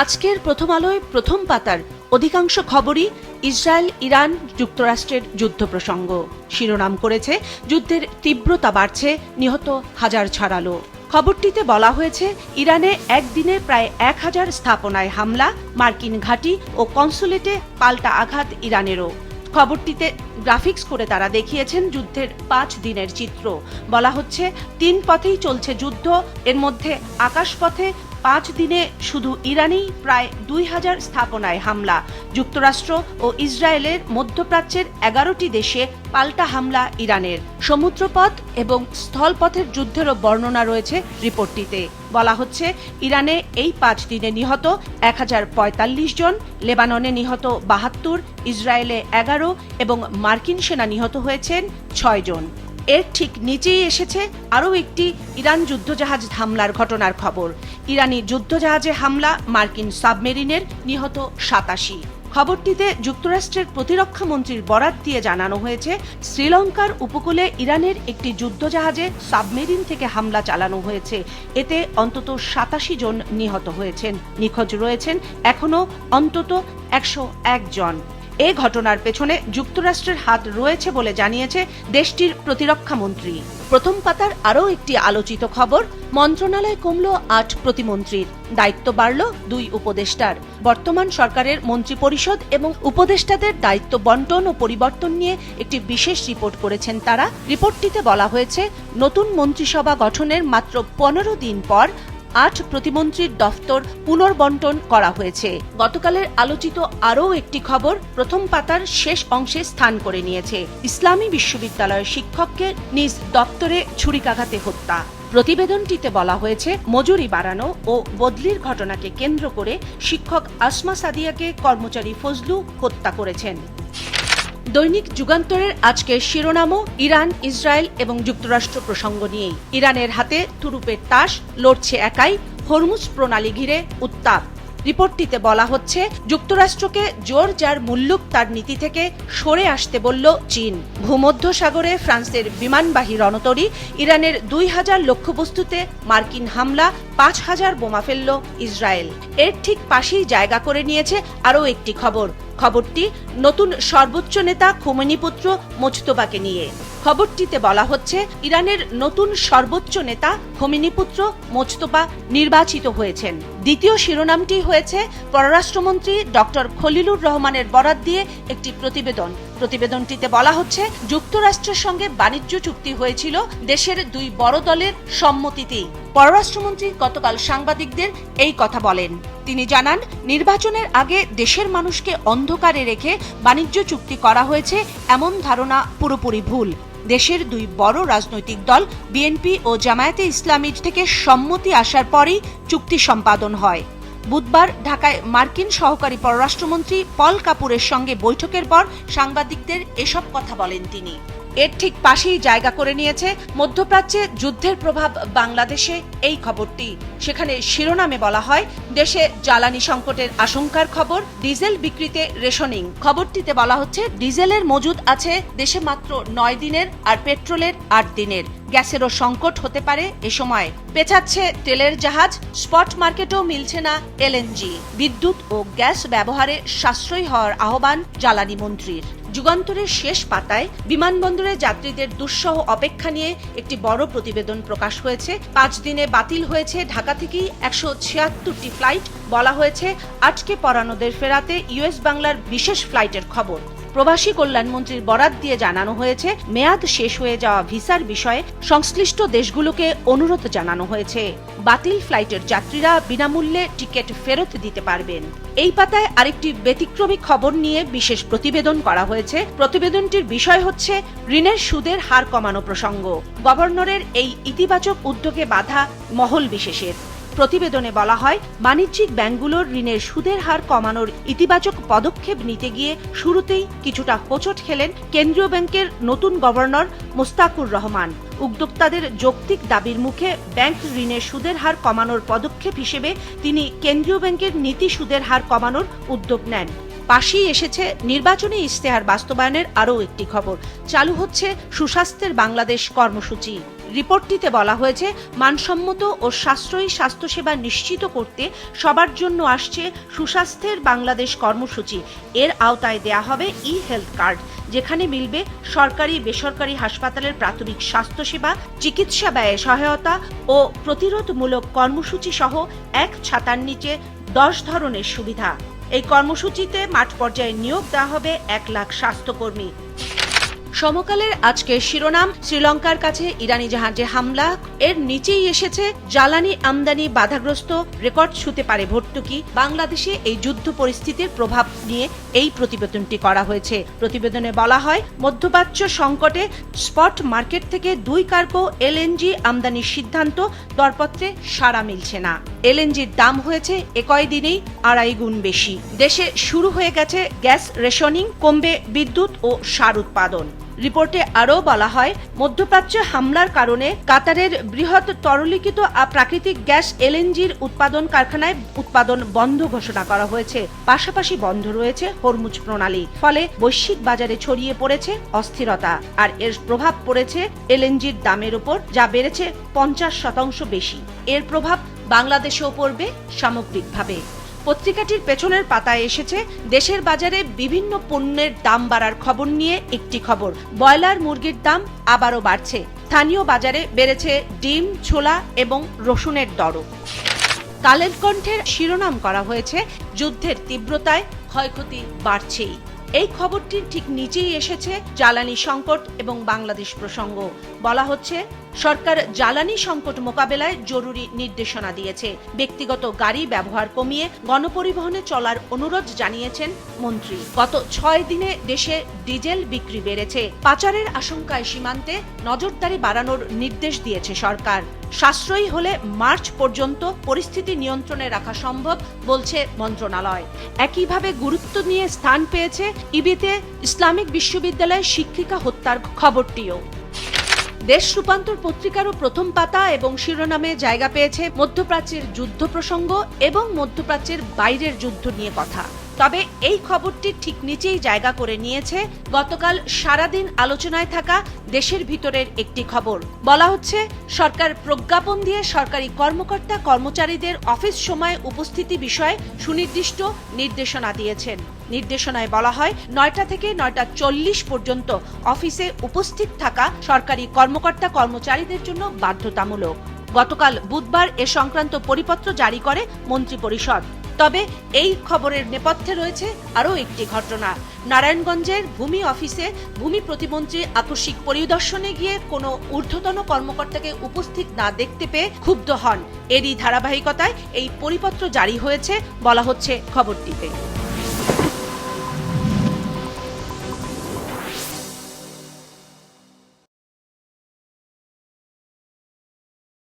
আজকের প্রথম আলোয় প্রথম পাতার অধিকাংশ খবরই ইসরায়েল ইরান যুক্তরাষ্ট্রের যুদ্ধ প্রসঙ্গ। শিরোনাম করেছে যুদ্ধের তীব্রতা বাড়ছে, নিহত হাজার ছাড়ালো। খবরটিতে বলা হয়েছে ইরানে একদিনে প্রায় 1000 স্থাপনায় হামলা, মার্কিন ঘাঁটি ও কনসুলেটে পাল্টা আঘাত ইরানেরও। খবরটিতে গ্রাফিক্স করে তারা দেখিয়েছেন যুদ্ধের 5 দিনের চিত্র। বলা হচ্ছে 3 পথেই চলছে যুদ্ধ, এর মধ্যে আকাশপথে 5 দিনে শুধু ইরানেই প্রায় 2000 স্থাপনায় হামলা। যুক্তরাষ্ট্র ও ইসরায়েলের মধ্যপ্রাচ্যের 11টি দেশে পাল্টা হামলা ইরানের। সমুদ্রপথ এবং স্থলপথের যুদ্ধেরও বর্ণনা রয়েছে রিপোর্টটিতে। বলা হচ্ছে ইরানে এই 5 দিনে নিহত 1045 জন, লেবাননে নিহত 72, ইসরায়েলে 11 এবং মার্কিন সেনা নিহত হয়েছেন 6 জন। এর ঠিক নিচেই এসেছে আরও একটি ইরান যুদ্ধজাহাজ হামলার ঘটনার খবর। ইরানি যুদ্ধজাহাজে হামলা, মার্কিন সাবমেরিনের নিহত 87। খবরটিতে যুক্তরাষ্ট্রের প্রতিরক্ষা মন্ত্রীর বরাত দিয়ে জানানো হয়েছে শ্রীলঙ্কার উপকূলে ইরানের একটি যুদ্ধজাহাজে সাবমেরিন থেকে হামলা চালানো হয়েছে। এতে অন্তত 87 জন নিহত হয়েছেন। নিখোঁজ রয়েছেন এখনও অন্তত 101 জন। এ ঘটনার পেছনে যুক্তরাষ্ট্রের হাত রয়েছে বলে জানিয়েছে দেশটির প্রতিরক্ষা মন্ত্রী। প্রথম পাতার আরও একটি আলোচিত খবর, মন্ত্রণালয় কমল 8 প্রতিমন্ত্রীর, দায়িত্ব বাড়ল 2 উপদেষ্টার। বর্তমান সরকারের মন্ত্রিপরিষদ এবং উপদেষ্টাদের দায়িত্ব বন্টন ও পরিবর্তন নিয়ে একটি বিশেষ রিপোর্ট করেছেন তারা। রিপোর্টটিতে বলা হয়েছে নতুন মন্ত্রিসভা গঠনের মাত্র 15 দিন পর 8 প্রতিমন্ত্রীর দফতর পুনর্বন্টন করা হয়েছে। গতকালের আলোচিত আরও একটি খবর প্রথম পাতার শেষ অংশে স্থান করে নিয়েছে। ইসলামী বিশ্ববিদ্যালয়ের শিক্ষককে নিজ দপ্তরে ছুরিকাঘাতে হত্যা। প্রতিবেদনটিতে বলা হয়েছে মজুরি বাড়ানো ও বদলির ঘটনাকে কেন্দ্র করে শিক্ষক আসমা সাদিয়াকে কর্মচারী ফজলু হত্যা করেছেন। দৈনিক যুগান্তরের আজকের শিরোনামও ইরান, ইসরায়েল এবং যুক্তরাষ্ট্র প্রসঙ্গ নিয়েই। ইরানের হাতে তুরুপের তাস, লড়ছে একাই, হরমুজ প্রণালী ঘিরে উত্তাপ। রিপোর্টটিতে বলা হচ্ছে যুক্তরাষ্ট্রকে জোর যার মুল্লুক তার নীতি থেকে সরে আসতে বলল চীন। ভূমধ্য সাগরে ফ্রান্সের বিমানবাহী রণতরী ইরানের 2000 লক্ষ্যবস্তুতে মার্কিন হামলা, 5000 বোমা ফেলল ইসরায়েল। এর ঠিক পাশেই জায়গা করে নিয়েছে আরও একটি খবর। খবরটি নতুন সর্বোচ্চ নেতা খোমেনি পুত্র মোজতবাকে নিয়ে। খবরটিতে বলা হচ্ছে ইরানের নতুন সর্বোচ্চ নেতা খোমেনি পুত্র মোজতবা নির্বাচিত হয়েছেন। দ্বিতীয় শিরোনামটি হয়েছে পররাষ্ট্রমন্ত্রী ডক্টর খলিলুর রহমানের বরাত দিয়ে একটি প্রতিবেদন। প্রতিবেদনটিতে বলা হচ্ছে যুক্তরাষ্ট্রের সঙ্গে বাণিজ্য চুক্তি হয়েছিল দেশের 2 বড় দলের সম্মতিতেই। পররাষ্ট্রমন্ত্রী গতকাল সাংবাদিকদের এই কথা বলেন। তিনি জানান নির্বাচনের আগে দেশের মানুষকে অন্ধকারে রেখে বাণিজ্য চুক্তি করা হয়েছে এমন ধারণা পুরোপুরি ভুল। দেশের 2 বড় রাজনৈতিক দল বিএনপি ও জামায়াতে ইসলামীর থেকে সম্মতি আসার পরই চুক্তি সম্পাদন হয়। বুধবার ঢাকায় মার্কিন সহকারী পররাষ্ট্রমন্ত্রী পল কাপুরের সঙ্গে বৈঠকের পর সাংবাদিকদের এসব কথা বলেন তিনি। এর ঠিক পাশেই জায়গা করে নিয়েছে মধ্যপ্রাচ্যে যুদ্ধের প্রভাব বাংলাদেশে এই খবরটি। সেখানে শিরোনামে বলা হয় দেশে জ্বালানি সংকটের আশঙ্কার খবর, ডিজেল বিক্রিতে রেশনিং। খবরটিতে বলা হচ্ছে ডিজেলের মজুদ আছে দেশে মাত্র 9 দিনের আর পেট্রোলের 8 দিনের। গ্যাসেরও সংকট হতে পারে এ সময়। পেঁচাচ্ছে তেলের জাহাজ, স্পট মার্কেটেও মিলছে না এলএনজি। বিদ্যুৎ ও গ্যাস ব্যবহারে সাশ্রয়ী হওয়ার আহ্বান জ্বালানি মন্ত্রীর। যুগান্তরের শেষ পাতায় বিমানবন্দরে যাত্রীদের দুঃসহ অপেক্ষা নিয়ে একটি বড় প্রতিবেদন প্রকাশ হয়েছে। 5 দিনে বাতিল হয়েছে ঢাকা থেকেই 176টি ফ্লাইট। বলা হয়েছে আটকে পড়ানোদের ফেরাতে ইউএস বাংলার বিশেষ ফ্লাইটের খবর। প্রবাসী কল্যাণমন্ত্রীর বরাত দিয়ে জানানো হয়েছে মেয়াদ শেষ হয়ে যাওয়া ভিসার বিষয়ে সংশ্লিষ্ট দেশগুলোকে অনুরোধ জানানো হয়েছে। বাতিল ফ্লাইটের যাত্রীরা বিনামূল্যে টিকিট ফেরত দিতে পারবেন। এই পাতায় আরেকটি ব্যতিক্রমী খবর নিয়ে বিশেষ প্রতিবেদন করা হয়েছে। প্রতিবেদনটির বিষয় হচ্ছে ঋণের সুদের হার কমানো প্রসঙ্গ। গভর্নরের এই ইতিবাচক উদ্যোগে বাধা মহল বিশেষের। প্রতিবেদনে বলা হয় বাণিজ্যিক ব্যাংকগুলোর ঋণের সুদের হার কমানোর ইতিবাচক পদক্ষেপ নিতে গিয়ে শুরুতেই কিছুটা হোঁচট খেলেন কেন্দ্রীয় ব্যাংকের নতুন গভর্নর মোস্তাকুর রহমান। উদ্যোক্তাদের যৌক্তিক দাবির মুখে ব্যাংক ঋণের সুদের হার কমানোর পদক্ষেপ হিসেবে তিনি কেন্দ্রীয় ব্যাংকের নীতি সুদের হার কমানোর উদ্যোগ নেন। পাশেই এসেছে নির্বাচনী ইশতেহার বাস্তবায়নের আরও একটি খবর। চালু হচ্ছে সুস্বাস্থ্যের বাংলাদেশ কর্মসূচি। রিপোর্টটিতে বলা হয়েছে, মানসম্মত ও সাশ্রয়ী স্বাস্থ্যসেবা নিশ্চিত করতে সবার জন্য আসছে সুস্বাস্থ্যের বাংলাদেশ কর্মসূচি। এর আওতায় দেয়া হবে ই-হেলথ কার্ড, যেখানে মিলবে সরকারি বেসরকারি হাসপাতালের প্রাথমিক স্বাস্থ্যসেবা, চিকিৎসা ব্যয়ে সহায়তা ও প্রতিরোধমূলক কর্মসূচি সহ এক ছাতার নিচে 10 ধরনের সুবিধা। এই কর্মসূচিতে মাঠ পর্যায়ে নিয়োগ দেওয়া হবে 1 লাখ স্বাস্থ্যকর্মী। সমকালের আজকের শিরোনাম, শ্রীলঙ্কার কাছে ইরানি জাহাজে হামলা, এর নিচেই এসেছে জ্বালানি আমদানি বাধাগ্রস্ত, রেকর্ড ছুঁতে পারে ভর্তুকি। বাংলাদেশে এই যুদ্ধ পরিস্থিতির প্রভাব নিয়ে এই প্রতিবেদনটি করা হয়েছে। প্রতিবেদনে বলা হয়, মধ্যপ্রাচ্য সংকটে স্পট মার্কেট থেকে 2 কার্গো এলএনজি আমদানির সিদ্ধান্ত, দরপত্রে সাড়া মিলছে না। এলএনজির দাম হয়েছে এ কয়দিনেই 2.5 গুণ বেশি। দেশে শুরু হয়ে গেছে গ্যাস রেশনিং, কমবে বিদ্যুৎ ও সার উৎপাদন। রিপোর্টে আরও বলা হয়, মধ্যপ্রাচ্যে হামলার কারণে কাতারের বৃহৎ তরলীকৃত প্রাকৃতিক গ্যাস এলএনজির উৎপাদন কারখানায় উৎপাদন বন্ধ ঘোষণা করা হয়েছে। পাশাপাশি বন্ধ রয়েছে হরমুজ প্রণালী। ফলে বৈশ্বিক বাজারে ছড়িয়ে পড়েছে অস্থিরতা, আর এর প্রভাব পড়েছে এলএনজির দামের উপর, যা বেড়েছে 50% বেশি। এর প্রভাব বাংলাদেশেও পড়বে সামগ্রিকভাবে। পত্রিকাটির পেছনের পাতায় এসেছে দেশের বাজারে বিভিন্ন পণ্যের দাম বাড়ার খবর নিয়ে একটি খবর। ব্রয়লার মুরগির দাম আবারও বাড়ছে। স্থানীয় বাজারে বেড়েছে ডিম, ছোলা এবং রসুনের দরও। কালের কণ্ঠের শিরোনাম করা হয়েছে, যুদ্ধের তীব্রতায় ক্ষয়ক্ষতি বাড়ছেই। এই খবরটির ঠিক নিচেই এসেছে জ্বালানি সংকট এবং বাংলাদেশ প্রসঙ্গ। বলা হচ্ছে, সরকার জ্বালানি সংকট মোকাবেলায় জরুরি নির্দেশনা দিয়েছে। ব্যক্তিগত গাড়ি ব্যবহার কমিয়ে গণপরিবহনে চলার অনুরোধ জানিয়েছেন মন্ত্রী। গত 6 দিনে দেশে ডিজেল বিক্রি বেড়েছে। পাচারের আশঙ্কায় সীমান্তে নজরদারি বাড়ানোর নির্দেশ দিয়েছে সরকার। সাশ্রয়ী হলে মার্চ পর্যন্ত পরিস্থিতি নিয়ন্ত্রণে রাখা সম্ভব, বলছে মন্ত্রণালয়। একইভাবে গুরুত্ব নিয়ে স্থান পেয়েছে ইবিতে ইসলামিক বিশ্ববিদ্যালয়ের শিক্ষিকা হত্যার খবরটিও। দেশ রূপান্তর পত্রিকারও প্রথম পাতা এবং শিরোনামে জায়গা পেয়েছে মধ্যপ্রাচ্যের যুদ্ধ প্রসঙ্গ এবং মধ্যপ্রাচ্যের বাইরের যুদ্ধ নিয়ে কথা। তবে এই খবরটি ঠিক নিচেই জায়গা করে নিয়েছে গতকাল সারাদিন আলোচনায় থাকা দেশের ভিতরের একটি খবর। বলা হচ্ছে, সরকার প্রজ্ঞাপন দিয়ে সরকারি কর্মকর্তা কর্মচারীদের অফিস সময়ে উপস্থিতি বিষয়ে সুনির্দিষ্ট নির্দেশনা দিয়েছেন। নির্দেশনায় বলা হয়, 9টা থেকে 9টা 40 পর্যন্ত অফিসে উপস্থিত থাকা সরকারি কর্মকর্তা কর্মচারীদের জন্য বাধ্যতামূলক। গতকাল বুধবার এ সংক্রান্ত পরিপত্র জারি করে মন্ত্রিপরিষদ। তবে এই খবরের নেপথ্যে রয়েছে আরও একটি ঘটনা। নারায়ণগঞ্জের ভূমি অফিসে ভূমি প্রতিমন্ত্রী আকস্মিক পরিদর্শনে গিয়ে কোনো ঊর্ধ্বতন কর্মকর্তাকে উপস্থিত না দেখতে পেয়ে ক্ষুব্ধ হন। এরই ধারাবাহিকতায় এই পরিপত্র জারি হয়েছে বলা হচ্ছে খবরটিতে।